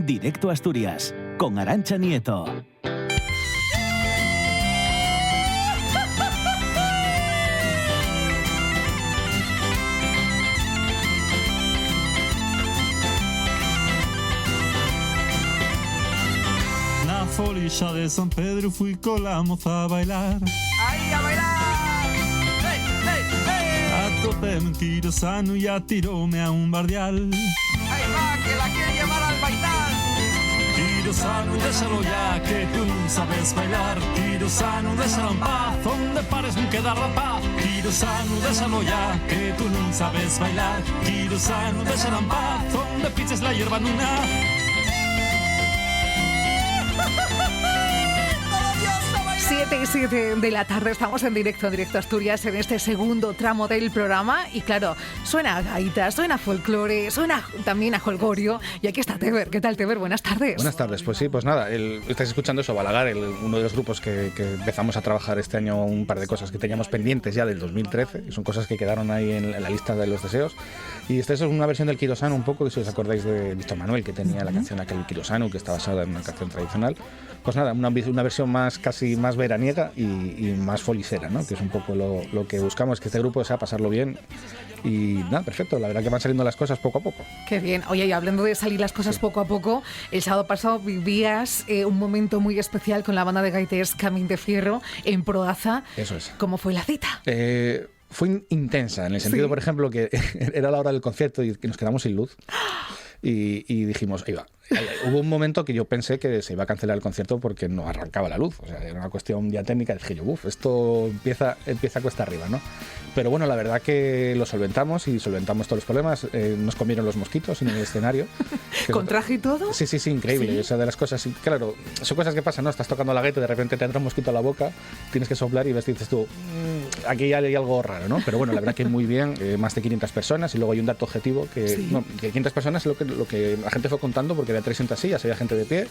Directo a Asturias, con Arantxa Nieto. Na folixa de San Pedro fui con la moza a bailar. ¡Ahí a bailar! ¡Hey, hey, hey! Atopé un quirosano y atiróme a un bardial. ¡Ahí va, que la quiere llevar al baitar! Quirosano, déjalo ya, que tú no sabes bailar. Quirosano, déjalo en paz, donde pares no queda la paz. Quirosano, déjalo ya, que tú no sabes bailar. Quirosano, déjalo en paz, donde piches la hierba nuna. 7:07 de la tarde, estamos en directo a Asturias en este segundo tramo del programa y claro, suena a gaitas, suena a folclore, suena también a jolgorio y aquí está Teber. ¿Qué tal, Teber? Buenas tardes. Buenas tardes, pues sí, pues nada, estáis escuchando eso, Balagar, uno de los grupos que empezamos a trabajar este año, un par de cosas que teníamos pendientes ya del 2013 y son cosas que quedaron ahí en la lista de los deseos y esta es una versión del Quirosano un poco, que si os acordáis de Víctor Manuel, que tenía la canción aquel Quirosano, que está basada en una canción tradicional. Pues nada, una versión casi más veraniega y más folicera, ¿no? Que es un poco lo que buscamos, que este grupo sea pasarlo bien. Y nada, perfecto, la verdad que van saliendo las cosas poco a poco. Qué bien. Oye, y hablando de salir las cosas poco a poco, el sábado pasado vivías un momento muy especial con la banda de gaites Camín de Fierro en Proaza. Eso es. ¿Cómo fue la cita? Fue intensa, en el sentido, por ejemplo, que era la hora del concierto y que nos quedamos sin luz. Y dijimos, ahí va. Hubo un momento que yo pensé que se iba a cancelar el concierto porque no arrancaba la luz. O sea, era una cuestión ya técnica. Dije yo, esto empieza cuesta arriba, ¿no? Pero bueno, la verdad que lo solventamos y solventamos todos los problemas. Nos comieron los mosquitos en el escenario. ¿Con traje y todo? Sí, increíble. ¿Sí? O sea, de las cosas, claro, son cosas que pasan, ¿no? Estás tocando la gaita y de repente te entra un mosquito a la boca, tienes que soplar y ves y dices tú, aquí ya hay algo raro, ¿no? Pero bueno, la verdad que muy bien, más de 500 personas y luego hay un dato objetivo que 500 personas es lo que la gente fue contando porque había 300 sillas, había gente de pie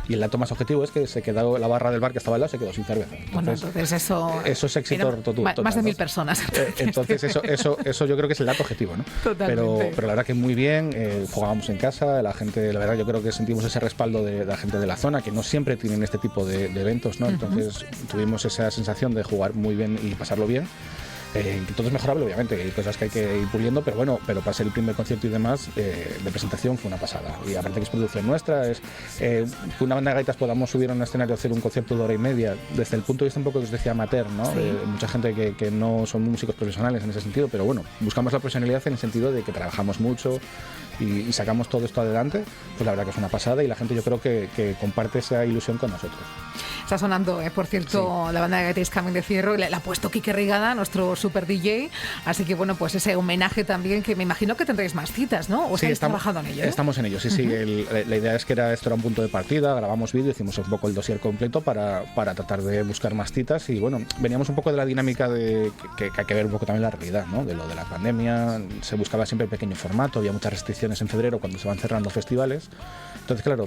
y el dato más objetivo es que se quedó la barra del bar que estaba al lado, se quedó sin cerveza. Entonces eso es éxito total. Más de 1.000 personas. Entonces eso yo creo que es el dato objetivo, ¿no? Totalmente. Pero la verdad que muy bien, jugábamos en casa, la gente, la verdad yo creo que sentimos ese respaldo de la gente de la zona, que no siempre tienen este tipo de eventos, ¿no? Entonces tuvimos esa sensación de jugar muy bien y pasarlo bien. Todo es mejorable, obviamente, hay cosas que hay que ir puliendo, pero bueno, para ser el primer concierto y demás, de presentación fue una pasada. Y aparte que es producción nuestra, que una banda de gaitas podamos subir a un escenario a hacer un concierto de hora y media, desde el punto de vista un poco que os decía amateur, ¿no? Sí. Mucha gente que no son músicos profesionales en ese sentido, pero bueno, buscamos la profesionalidad en el sentido de que trabajamos mucho y sacamos todo esto adelante, pues la verdad que es una pasada y la gente yo creo que comparte esa ilusión con nosotros. Está sonando, por cierto, la banda de gaites Camín de Fierro, la ha puesto Quique Rigada, nuestro super DJ, así que bueno, pues ese homenaje también, que me imagino que tendréis más citas, ¿no? ¿O estáis trabajando en ello? Estamos en ello, sí. La idea es que esto era un punto de partida, grabamos vídeo, hicimos un poco el dossier completo para tratar de buscar más citas y bueno, veníamos un poco de la dinámica de que hay que ver un poco también la realidad, ¿no? De lo de la pandemia, se buscaba siempre pequeño formato, había muchas restricciones en febrero cuando se van cerrando festivales, entonces claro,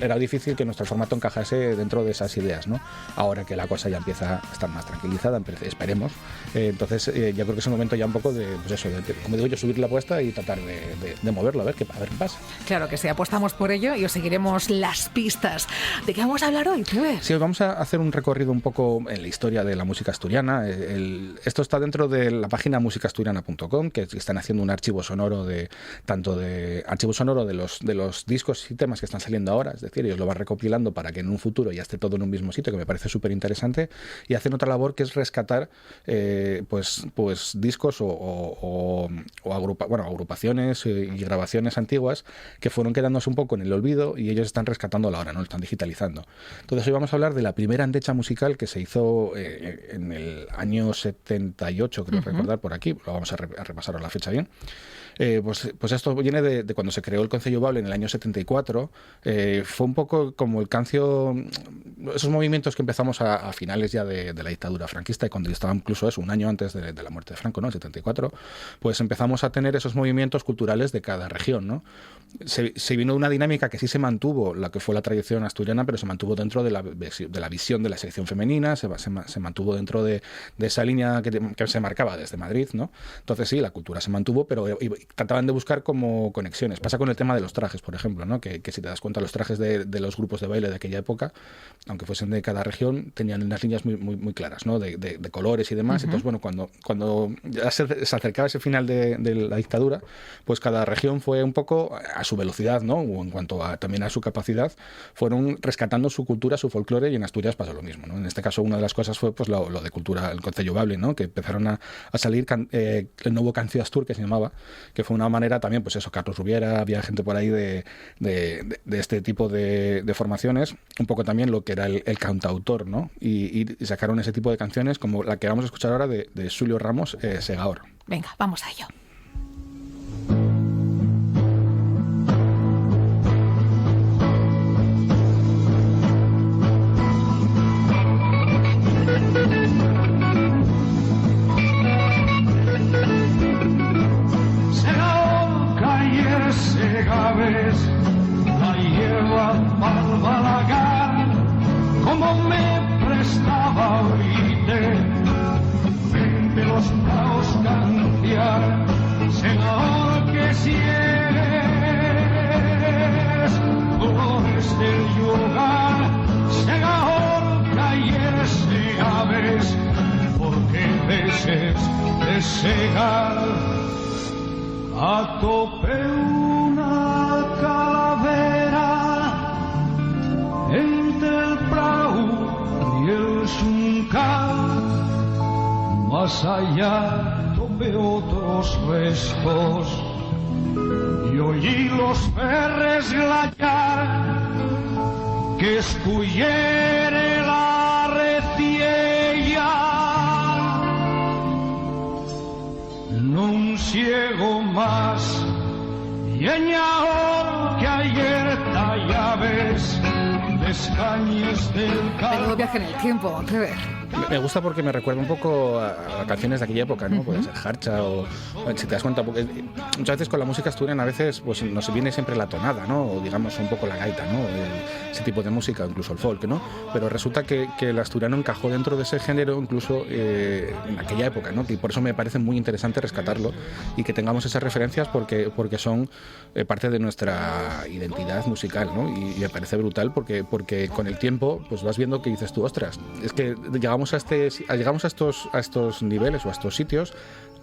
era difícil que nuestro formato encajase dentro de esas ideas, ¿no? Ahora que la cosa ya empieza a estar más tranquilizada, esperemos, entonces yo creo que es un momento ya un poco de, pues eso, como digo yo, subir la apuesta y tratar de moverlo, a ver qué pasa. Claro que sí, apostamos por ello y os seguiremos las pistas. ¿De qué vamos a hablar hoy? Sí, hoy vamos a hacer un recorrido un poco en la historia de la música asturiana. Esto está dentro de la página musicasturiana.com, que están haciendo un archivo sonoro de los discos y temas que están saliendo ahora, es decir, ellos lo van recopilando para que en un futuro ya esté todo en un mismo sitio, que me parece súper interesante, y hacen otra labor que es rescatar pues discos o agrupaciones y grabaciones antiguas que fueron quedándose un poco en el olvido y ellos están rescatando ahora, ¿no? Lo están digitalizando. Entonces hoy vamos a hablar de la primera andecha musical que se hizo en el año 78, creo recordar, por aquí, lo vamos a repasar a la fecha bien. Pues esto viene de cuando se creó el Concello Bable en el año 74. Fue un poco como el cancio, esos movimientos que empezamos a finales ya de la dictadura franquista, y cuando yo estaba incluso un año antes de la muerte de Franco, ¿no? El 74, pues empezamos a tener esos movimientos culturales de cada región, ¿no? Se vino de una dinámica que sí se mantuvo, la que fue la tradición asturiana, pero se mantuvo dentro de la visión de la sección femenina, se mantuvo dentro de esa línea que se marcaba desde Madrid, ¿no? Entonces sí, la cultura se mantuvo, pero trataban de buscar como conexiones. Pasa con el tema de los trajes, por ejemplo, ¿no? Que si te das cuenta, los trajes de los grupos de baile de aquella época, aunque fuesen de cada región, tenían unas líneas muy claras, ¿no? De colores y demás. Entonces, bueno, cuando ya se acercaba ese final de la dictadura, pues cada región fue un poco a su velocidad, ¿no? O en cuanto también a su capacidad, fueron rescatando su cultura, su folclore, y en Asturias pasó lo mismo, ¿no? En este caso, una de las cosas fue pues lo de cultura, el Concello Bable, ¿no? Que empezaron a salir el nuevo Cancio Astur, que se llamaba, que fue una manera también, pues eso, Carlos Rubiera, había gente por ahí de este tipo de formaciones, un poco también lo que era el cantautor, ¿no? Y sacaron ese tipo de canciones como la que vamos a escuchar ahora de Xulio Ramos, Segaor. Venga, vamos a ello. La lleva al balagar, como me prestaba oírte, vente los praos canciar, Señor que si eres flores del yugar, Señor que ayer segabes, porque veces de segar a tope una calavera entre el prau y el xuncal, más allá tope otros restos y oí los ferres glayar que escuyere la reciella. Non ciego más y añahor que ayer tallaves descañes del calor. Menudo viaje en el tiempo, qué ver. Me gusta porque me recuerda un poco a canciones de aquella época, ¿no? Puede ser Harcha o si te das cuenta, porque muchas veces con la música asturiana a veces pues nos viene siempre la tonada, ¿no? O digamos un poco la gaita, ¿no? Ese tipo de música, incluso el folk, ¿no? Pero resulta que el asturiano encajó dentro de ese género incluso en aquella época, ¿no? Y por eso me parece muy interesante rescatarlo y que tengamos esas referencias porque son parte de nuestra identidad musical, ¿no? Y me parece brutal porque con el tiempo pues vas viendo que dices tú, ostras, es que llegamos a estos niveles o a estos sitios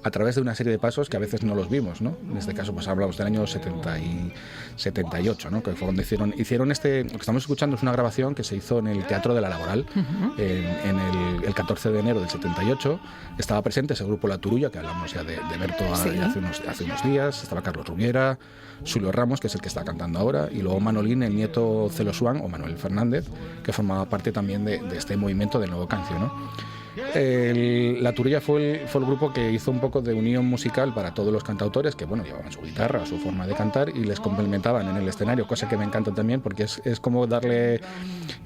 a través de una serie de pasos que a veces no los vimos, ¿no? En este caso pues hablamos del año 78, ¿no? Que fue cuando hicieron lo que estamos escuchando es una grabación que se hizo en el Teatro de la Laboral en el 14 de enero del 78. Estaba presente ese grupo La Turulla, que hablamos ya de Berto hace unos días. Estaba Carlos Rubiera, Xulio Ramos, que es el que está cantando ahora, y luego Manolín, el nieto Celosuán, o Manuel Fernández, que formaba parte también de este movimiento del nuevo Cancio, ¿no? La Turulla fue el grupo que hizo un poco de unión musical para todos los cantautores que, bueno, llevaban su guitarra, su forma de cantar y les complementaban en el escenario, cosa que me encanta también porque es como darle...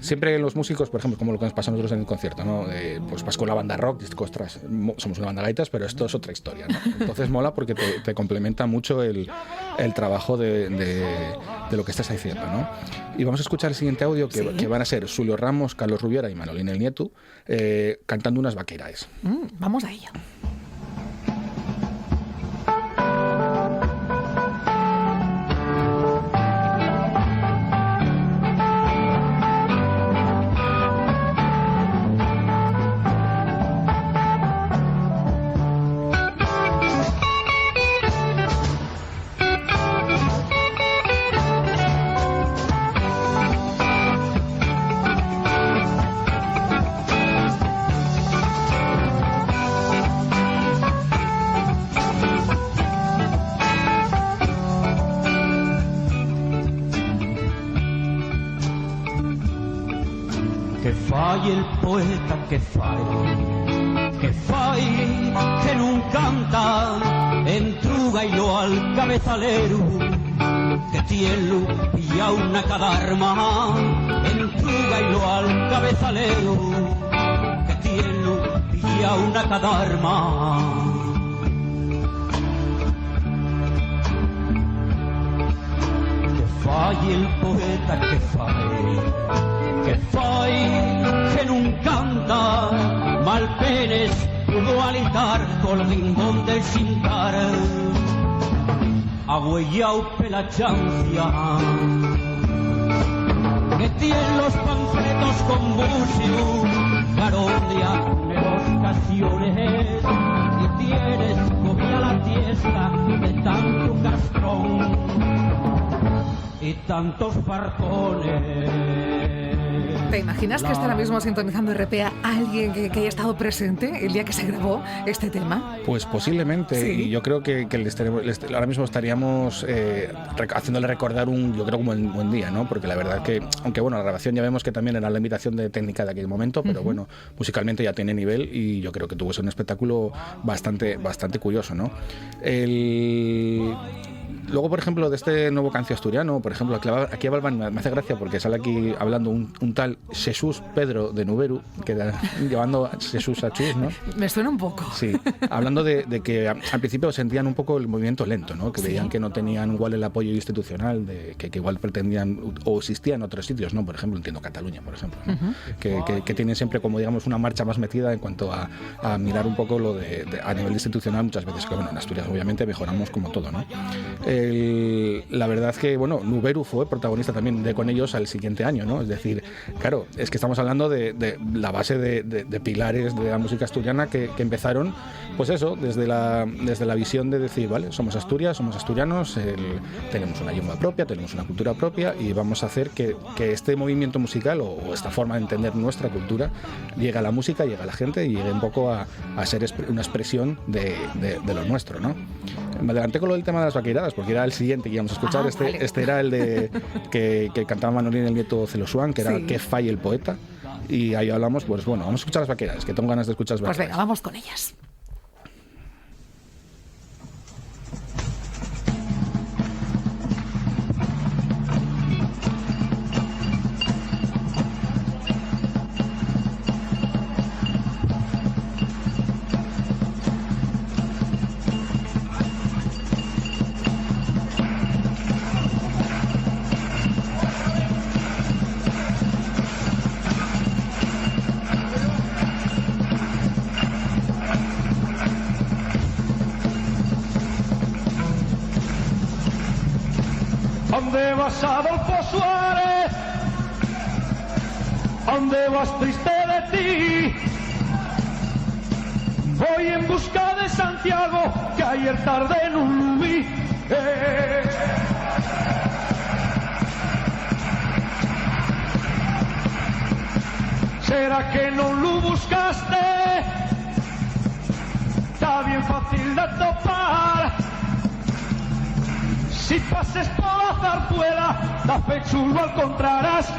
Siempre los músicos, por ejemplo, como lo que nos pasa a nosotros en el concierto, ¿no? Pues vas con la banda rock y dices, ostras, somos una banda gaitas, pero esto es otra historia, ¿no? Entonces mola porque te complementa mucho el trabajo de lo que estás haciendo, ¿no? Y vamos a escuchar el siguiente audio que van a ser Xulio Ramos, Carlos Rubiera y Manolín el nieto cantando unas vaqueiraes. Vamos a ello. Fai el poeta que fai, que nun canta, entruga y lo al cabezalero, que tiene y a una cadarma, entruga y lo al cabezalero, que tiene y a una cadarma. Que falle el poeta que nunca anda, mal penes pudo alitar col rincón del cintar, agüeyao pela chancia, que tiene los panfletos con bucio, carondia de los canciones, y tienes comida la tiesta de tanto castrón y tantos fartones. ¿Te imaginas que está ahora mismo sintonizando RPA alguien que haya estado presente el día que se grabó este tema? Pues posiblemente, sí. Y yo creo que ahora mismo estaríamos haciéndole recordar yo creo como un buen día, ¿no? Porque la verdad que, aunque bueno, la grabación ya vemos que también era la limitación de técnica de aquel momento, pero bueno, musicalmente ya tiene nivel y yo creo que tuvo un espectáculo bastante curioso, ¿no? Luego, por ejemplo, de este nuevo cancio asturiano, por ejemplo, aquí a Balbán me hace gracia porque sale aquí hablando un tal Jesús Pedro de Nuberu, que llevando a Jesús a Chus, ¿no? Me suena un poco. Sí, hablando de que al principio sentían un poco el movimiento lento, ¿no? Que veían que no tenían igual el apoyo institucional, que igual pretendían o existían en otros sitios, ¿no? Por ejemplo, entiendo Cataluña, por ejemplo, ¿no? Que tienen siempre como, digamos, una marcha más metida en cuanto a mirar un poco lo a nivel institucional muchas veces, que bueno, en Asturias obviamente mejoramos como todo, ¿no? La verdad es que, bueno, Nuberu fue protagonista también con ellos al siguiente año, ¿no? Es decir, claro, es que estamos hablando de la base de pilares de la música asturiana que empezaron, pues eso, desde la visión de decir, vale, somos Asturias, somos asturianos, tenemos una lengua propia, tenemos una cultura propia y vamos a hacer que este movimiento musical o esta forma de entender nuestra cultura llegue a la música, llegue a la gente y llegue un poco a ser una expresión de lo nuestro, ¿no? Me adelanté con lo del tema de las vaqueiradas porque era el siguiente que íbamos a escuchar. Vale. Este era el de que cantaba Manolín el nieto Celosuán, que era Que falle el poeta. Y ahí hablamos, pues bueno, vamos a escuchar las vaqueiradas, que tengo ganas de escuchar las vaqueiradas. Pues venga, vamos con ellas. ¿Dónde vas, Adolfo Suárez? ¿Dónde vas, triste de ti? Voy en busca de Santiago, que ayer tarde no lo vi. ¿Será que no lo buscaste? Está bien fácil de topar. Si pases por la zarzuela, da fechu lo encontrarás.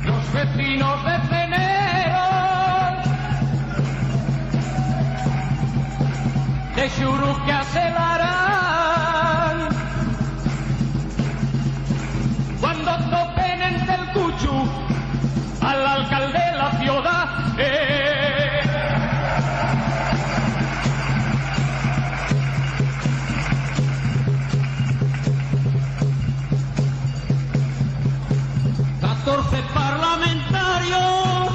Los vecinos de Cenero de Xuru que acelarán cuando topen en el cuchu al alcalde de la ciudad. Parlamentarios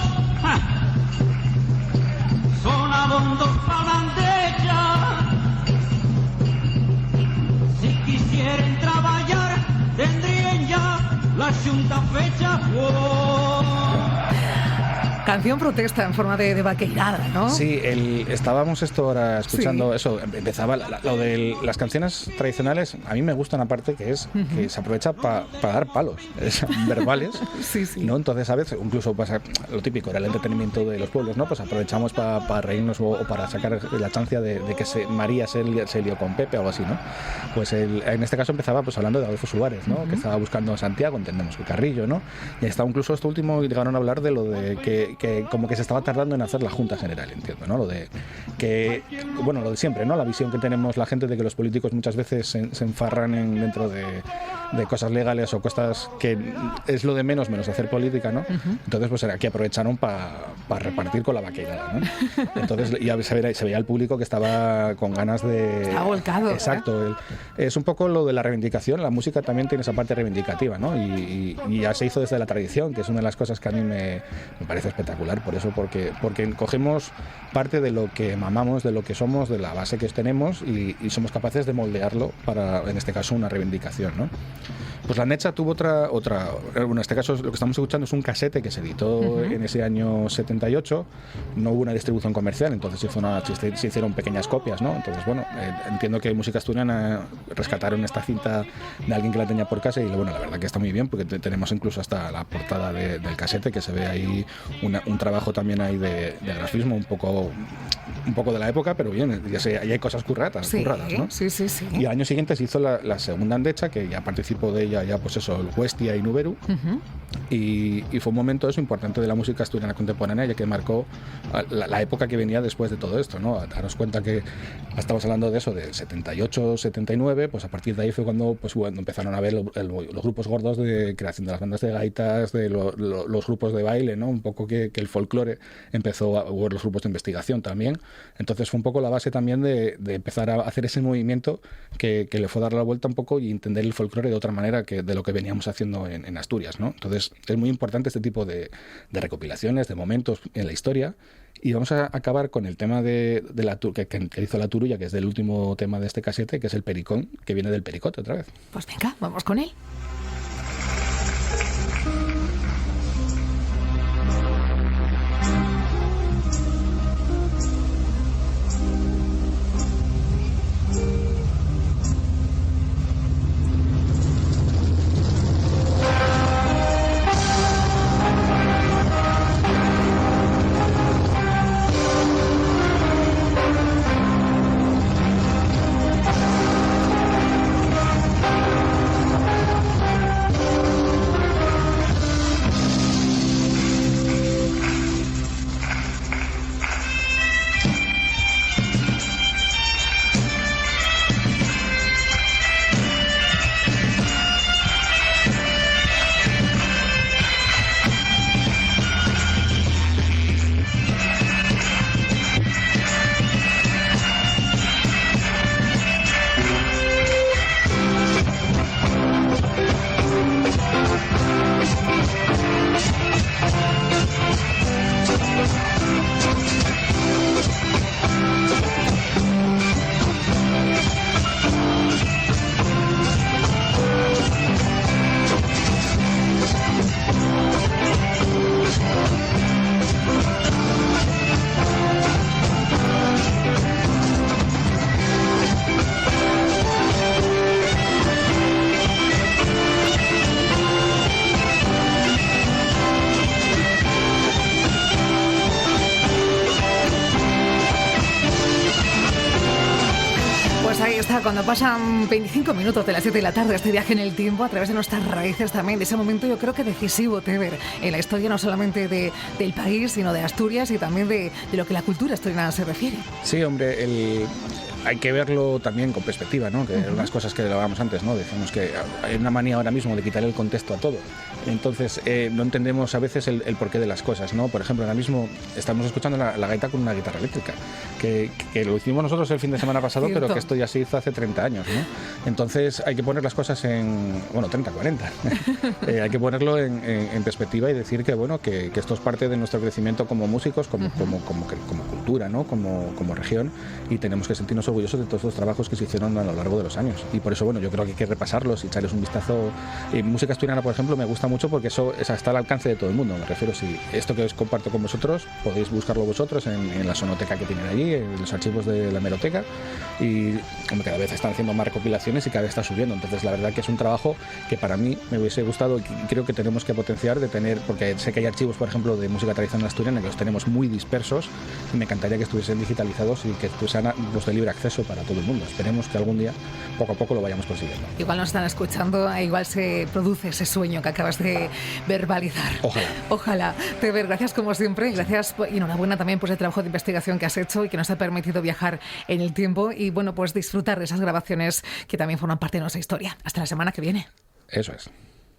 son abondos para bandeja. Si quisieran trabajar tendrían ya la junta fecha. Canción protesta en forma de vaqueirada, ¿no? Sí, estábamos ahora escuchando eso, empezaba lo de las canciones tradicionales, a mí me gustan aparte que que se aprovecha para dar palos verbales, sí. ¿no? Entonces a veces incluso pasa lo típico, era el entretenimiento de los pueblos, ¿no? Pues aprovechamos para reírnos o para sacar la chancia de que María se lió con Pepe o algo así, ¿no? Pues en este caso empezaba pues hablando de Adolfo Suárez, ¿no? Que estaba buscando a Santiago, entendemos que Carrillo, ¿no? Y estaba incluso esto último llegaron a hablar de lo de que como que se estaba tardando en hacer la Junta General, entiendo, ¿no? Lo de que, bueno, lo de siempre, ¿no? La visión que tenemos la gente de que los políticos muchas veces se enfarran dentro de cosas legales o cosas que es lo de menos hacer política, ¿no? Entonces, pues aquí aprovecharon para repartir con la vaqueirada, ¿no? Entonces ya se veía el público que estaba con ganas de... Está volcado. Exacto. Es un poco lo de la reivindicación, la música también tiene esa parte reivindicativa, ¿no? Y ya se hizo desde la tradición, que es una de las cosas que a mí me parece espectacular, por eso, porque cogemos parte de lo que mamamos, de lo que somos, de la base que tenemos y somos capaces de moldearlo para, en este caso, una reivindicación, ¿no? Pues la Necha tuvo otra, bueno, en este caso lo que estamos escuchando es un casete que se editó en ese año 78, no hubo una distribución comercial, entonces se hicieron pequeñas copias, ¿no? Entonces, bueno, entiendo que Música Asturiana rescataron esta cinta de alguien que la tenía por casa y, bueno, la verdad que está muy bien porque tenemos incluso hasta la portada del casete, que se ve ahí un trabajo también ahí de grafismo un poco de la época, pero bien, ahí hay cosas curradas, ¿no? Sí. Y al año siguiente se hizo la segunda Andecha, que ya participó de ella ya pues eso, el Huestia y Nuberu, y fue un momento eso importante de la música asturiana contemporánea, ya que marcó la época que venía después de todo esto, ¿no? Daros cuenta que estamos hablando de eso, de 78, 79, pues a partir de ahí fue cuando empezaron a ver los grupos gordos de creación de las bandas de gaitas, de los grupos de baile, ¿no? Un poco que el folclore empezó, hubo los grupos de investigación también, entonces fue un poco la base también de empezar a hacer ese movimiento que le fue a dar la vuelta un poco y entender el folclore de otra manera que de lo que veníamos haciendo en Asturias, ¿no? Entonces es muy importante este tipo de recopilaciones, de momentos en la historia. Y vamos a acabar con el tema que hizo la Turulla, que es del último tema de este casete, que es el Pericón, que viene del pericote otra vez. Pues venga, vamos con él. Cuando pasan 25 minutos de las 7 de la tarde, este viaje en el tiempo a través de nuestras raíces también, de ese momento yo creo que decisivo, Teber, en la historia no solamente del país, sino de Asturias y también de lo que la cultura asturiana se refiere. Sí, hombre, hay que verlo también con perspectiva, ¿no? Que unas cosas que hablábamos antes, ¿no? Decimos que hay una manía ahora mismo de quitarle el contexto a todo. Entonces, no entendemos a veces el porqué de las cosas, ¿no? Por ejemplo, ahora mismo estamos escuchando la gaita con una guitarra eléctrica, que lo hicimos nosotros el fin de semana pasado, pero que esto ya se hizo hace 30 años, ¿no? Entonces, hay que poner las cosas 30, 40. Hay que ponerlo en perspectiva y decir que, bueno, que esto es parte de nuestro crecimiento como músicos, como cultura, ¿no? Como región, y tenemos que sentirnos orgullosos orgulloso de todos los trabajos que se hicieron a lo largo de los años. Y por eso, bueno, yo creo que hay que repasarlos y echarles un vistazo. Música asturiana, por ejemplo, me gusta mucho porque eso está al alcance de todo el mundo. Me refiero, si esto que os comparto con vosotros, podéis buscarlo vosotros en la sonoteca que tienen allí, en los archivos de la hemeroteca. Y cada vez están haciendo más recopilaciones y cada vez está subiendo. Entonces, la verdad que es un trabajo que para mí me hubiese gustado y creo que tenemos que potenciar de tener, porque sé que hay archivos, por ejemplo, de música tradicional asturiana que los tenemos muy dispersos y me encantaría que estuviesen digitalizados y que fuesen de libre acceso para todo el mundo. Esperemos que algún día, poco a poco, lo vayamos consiguiendo. Igual nos están escuchando, igual se produce ese sueño que acabas de verbalizar. Ojalá. Teber, gracias como siempre, gracias y enhorabuena también por el trabajo de investigación que has hecho y que nos ha permitido viajar en el tiempo y bueno, pues disfrutar de esas grabaciones que también forman parte de nuestra historia. Hasta la semana que viene. Eso es.